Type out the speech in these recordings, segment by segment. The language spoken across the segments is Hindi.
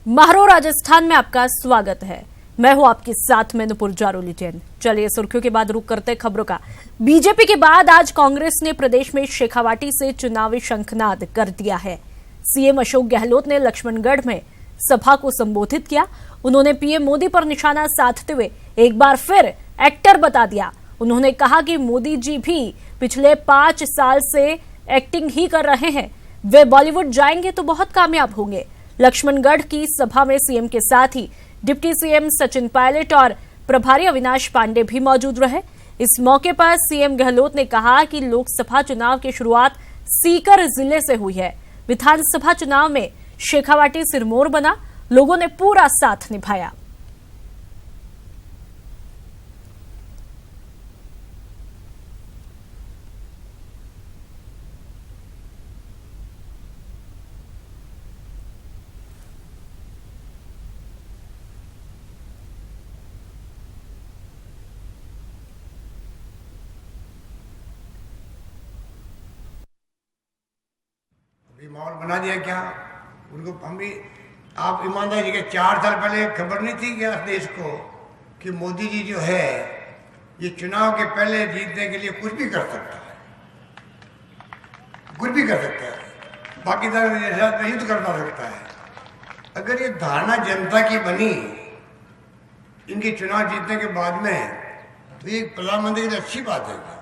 महारो राजस्थान में आपका स्वागत है। मैं हूं आपके साथ में नुपुर जारोली जैन। चलिए सुर्खियों के बाद रुक करते खबरों का। बीजेपी के बाद आज कांग्रेस ने प्रदेश में शेखावाटी से चुनावी शंखनाद कर दिया है। सीएम अशोक गहलोत ने लक्ष्मणगढ़ में सभा को संबोधित किया। उन्होंने पीएम मोदी पर निशाना साधते हुए एक बार फिर एक्टर बता दिया। उन्होंने कहा कि मोदी जी भी पिछले 5 साल से एक्टिंग ही कर रहे हैं। वे बॉलीवुड जाएंगे तो बहुत कामयाब होंगे। लक्ष्मणगढ़ की सभा में सीएम के साथ ही डिप्टी सीएम सचिन पायलट और प्रभारी अविनाश पांडे भी मौजूद रहे। इस मौके पर सीएम गहलोत ने कहा कि लोकसभा चुनाव की शुरुआत सीकर जिले से हुई है। विधानसभा चुनाव में शेखावाटी सिरमौर बना। लोगों ने पूरा साथ निभाया। माहौल बना दिया क्या उनको? हम भी आप ईमानदारी के 4 साल पहले खबर नहीं थी क्या देश को कि मोदी जी जो है ये चुनाव के पहले जीतने के लिए कुछ भी कर सकता है, कुछ भी कर सकता है, बाकी तरह के साथ युद्ध करना सकता है। अगर ये धारणा जनता की बनी इनके चुनाव जीतने के बाद में, तो ये प्रधानमंत्री की अच्छी बात है।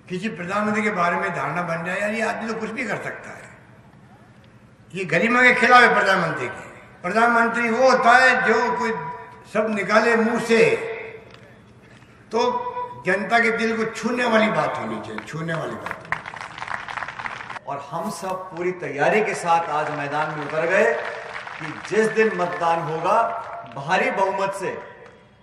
किसी प्रधानमंत्री के बारे में धारणा बन जाए यार ये आदमी तो कुछ भी कर सकता है, ये गरिमा के खिलाफ है प्रधानमंत्री की। प्रधानमंत्री वो होता है जो कोई सब निकाले मुंह से तो जनता के दिल को छूने वाली बात होनी चाहिए, छूने वाली बात होनी चाहिए। और हम सब पूरी तैयारी के साथ आज मैदान में उतर गए कि जिस दिन मतदान होगा भारी बहुमत से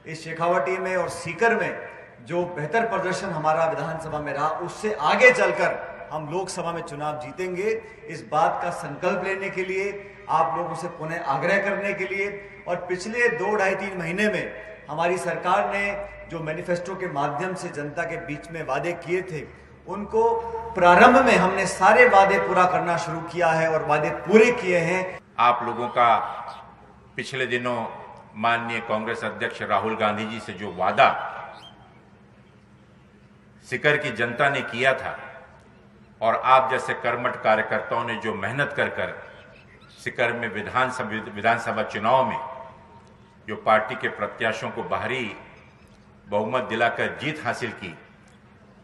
इस शेखावाटी में और सीकर में जो बेहतर प्रदर्शन हमारा विधानसभा में रहा, उससे आगे चलकर हम लोकसभा में चुनाव जीतेंगे। इस बात का संकल्प लेने के लिए, आप लोगों से पुनः आग्रह करने के लिए, और पिछले 2, 2.5, 3 महीने में हमारी सरकार ने जो मैनिफेस्टो के माध्यम से जनता के बीच में वादे किए थे, उनको प्रारंभ में हमने सारे वादे पूरा करना शुरू किया है और वादे पूरे किए हैं। आप लोगों का पिछले दिनों माननीय कांग्रेस अध्यक्ष राहुल गांधी जी से जो वादा सीकर की जनता ने किया था और आप जैसे कर्मठ कार्यकर्ताओं ने जो मेहनत कर सीकर में विधानसभा चुनाव में जो पार्टी के प्रत्याशियों को बाहरी बहुमत दिलाकर जीत हासिल की,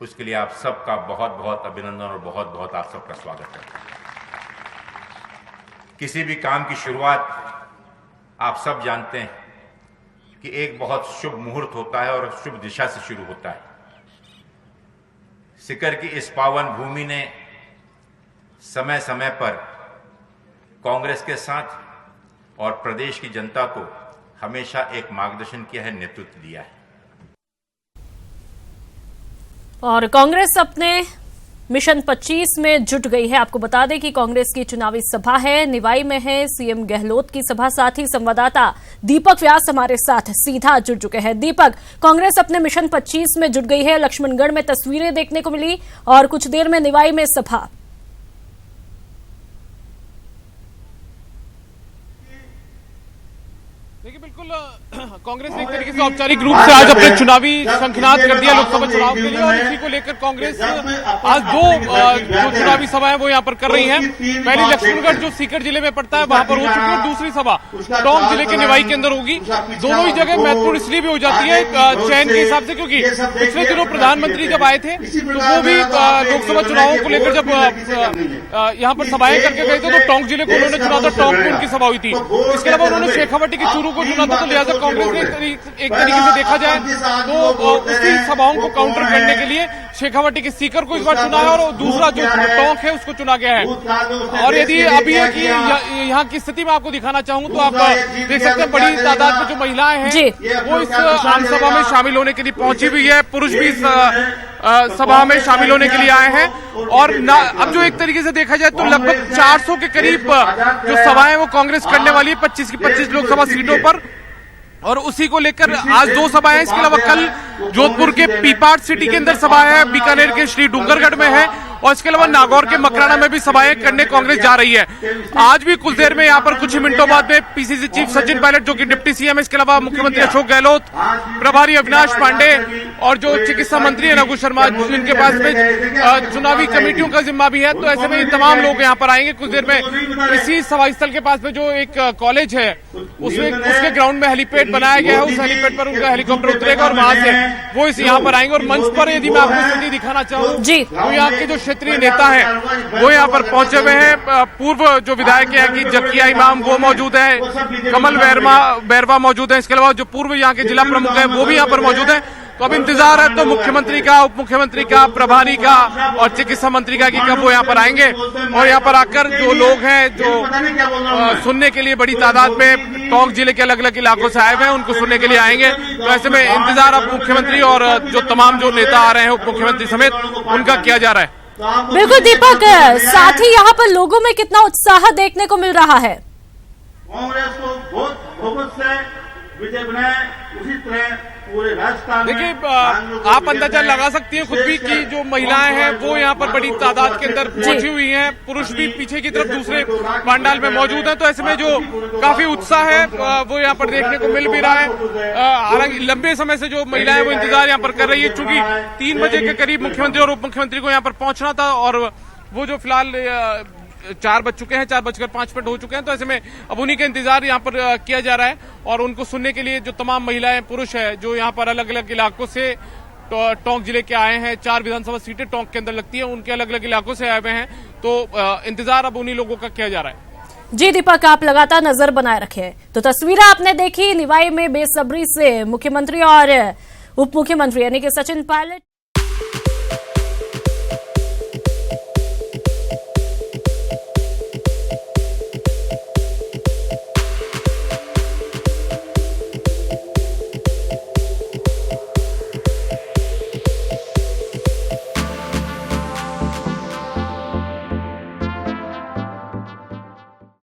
उसके लिए आप सबका बहुत बहुत अभिनंदन और बहुत बहुत आप सबका स्वागत है। किसी भी काम की शुरुआत आप सब जानते हैं कि एक बहुत शुभ मुहूर्त होता है और शुभ दिशा से शुरू होता है। सीकर की इस पावन भूमि ने समय समय पर कांग्रेस के साथ और प्रदेश की जनता को हमेशा एक मार्गदर्शन किया है, नेतृत्व दिया है। और कांग्रेस अपने मिशन 25 में जुट गई है। आपको बता दें कि कांग्रेस की चुनावी सभा है, निवाई में है सीएम गहलोत की सभा। साथ ही संवाददाता दीपक व्यास हमारे साथ सीधा जुड़ चुके हैं। दीपक, कांग्रेस अपने मिशन 25 में जुट गई है। लक्ष्मणगढ़ में तस्वीरें देखने को मिली और कुछ देर में निवाई में सभा। देखिए, बिल्कुल कांग्रेस ने एक तरीके से औपचारिक रूप से आज अपने चुनावी शंखनाद कर दिया लोकसभा चुनाव के लिए, और इसी को लेकर कांग्रेस आज 2 जो चुनावी सभाएं वो यहां पर कर रही हैं। पहली लक्ष्मणगढ़ जो सीकर जिले में पड़ता है वहां पर हो चुकी है, दूसरी सभा टोंक जिले के निवाई के अंदर होगी। दोनों ही जगह महत्वपूर्ण इसलिए भी हो जाती है चयन के हिसाब से, क्योंकि पिछले दिनों प्रधानमंत्री जब आए थे तो वो भी लोकसभा चुनावों को लेकर जब यहाँ पर सभाएं करके गए थे तो टोंक जिले को उन्होंने चुना था, टोंक में उनकी सभा हुई थी। इसके अलावा उन्होंने शेखावाटी के चूरू को चुना था, तो लिहाजा कांग्रेस ने एक तरीके से देखा जाए तो उसी सभाओं को काउंटर करने के लिए शेखावाटी के सीकर को इस बार चुना है और दूसरा जो टोंक है उसको चुना गया है। और यदि अभी की यहाँ की स्थिति में आपको दिखाना चाहूँ तो आप देख सकते हैं बड़ी तादाद में जो महिलाएं हैं वो इस आम सभा में शामिल होने के लिए पहुंची हुई है। पुरुष भी इस सभा में शामिल होने के लिए आए हैं। और अब जो एक तरीके से देखा जाए तो लगभग 400 के करीब जो सभाएं वो कांग्रेस करने वाली है 25 की 25 लोकसभा सीटों पर, और उसी को लेकर आज 2 सभाएं। इसके अलावा कल जोधपुर के पीपाट सिटी के अंदर सभा है, बीकानेर के श्री डूंगरगढ़ में है, और इसके अलावा नागौर के मकराना में भी सभाएं करने कांग्रेस जा रही है। आज भी कुछ देर में यहाँ पर कुछ ही मिनटों बाद में पीसीसी चीफ सचिन पायलट जो कि डिप्टी सीएम है, इसके अलावा मुख्यमंत्री अशोक गहलोत, प्रभारी अविनाश पांडे और जो चिकित्सा मंत्री है रघु शर्मा, जिनके पास में चुनावी कमेटियों का जिम्मा भी है, तो ऐसे में ये तमाम लोग यहाँ पर आएंगे कुछ देर में। इसी सभा स्थल के पास में जो एक कॉलेज है उसके ग्राउंड में हेलीपैड बनाया गया है, उस हेलीपैड पर उनका हेलीकॉप्टर उतरेगा और वहां से वो इस यहाँ पर आएंगे। और मंच पर यदि मैं आपको स्थिति दिखाना चाहूँ तो यहाँ के जो क्षेत्रीय नेता हैं वो यहाँ पर पहुंचे हुए हैं। पूर्व जो विधायक है कि जकिया इमाम वो मौजूद है, कमल बैरवा मौजूद है, इसके अलावा जो पूर्व यहाँ के जिला प्रमुख है वो भी यहाँ पर मौजूद है। तो अब इंतजार है तो मुख्यमंत्री का, उप मुख्यमंत्री का, प्रभारी का और चिकित्सा मंत्री का कि कब वो यहाँ पर आएंगे और यहाँ पर आकर जो लोग हैं जो सुनने के लिए बड़ी तादाद में टोंक जिले के अलग अलग इलाकों से आए हुए हैं उनको सुनने के लिए आएंगे। तो ऐसे में इंतजार अब मुख्यमंत्री और जो तमाम जो नेता आ रहे हैं उप मुख्यमंत्री समेत उनका किया जा रहा है। बिल्कुल दीपक, साथ ही यहाँ पर लोगों में कितना उत्साह देखने को मिल रहा है। कांग्रेस को बहुत से विजय बनाए, उसी तरह पूरे राजस्थान। देखिए आप अंदाजा लगा सकती हैं खुद भी कि जो महिलाएं हैं वो यहाँ पर बड़ी तादाद के अंदर पहुंची हुई हैं, पुरुष भी पीछे की तरफ दूसरे पंडाल में मौजूद हैं। तो ऐसे में जो काफी उत्साह है वो यहाँ पर देखने को मिल भी रहा है। हालांकि लंबे समय से जो महिलाएं वो इंतजार यहाँ पर कर रही है, चूंकि 3 बजे के करीब मुख्यमंत्री और उप मुख्यमंत्री को यहाँ पर पहुंचना था और वो जो फिलहाल 4 बज चुके हैं, 4:05 हो चुके हैं। तो ऐसे में अब उन्हीं का इंतजार यहाँ पर किया जा रहा है और उनको सुनने के लिए जो तमाम महिलाएं पुरुष है जो यहाँ पर अलग अलग इलाकों से टोंक जिले के आए हैं, 4 विधानसभा सीटें टोंक के अंदर लगती है, उनके अलग अलग इलाकों से आए हुए हैं। तो इंतजार अब उन्हीं लोगों का किया जा रहा है। जी दीपक, आप लगातार नजर बनाए रखे। तो तस्वीरें आपने देखी, निवाई में बेसब्री से मुख्यमंत्री और उप मुख्यमंत्री यानी कि सचिन पायलट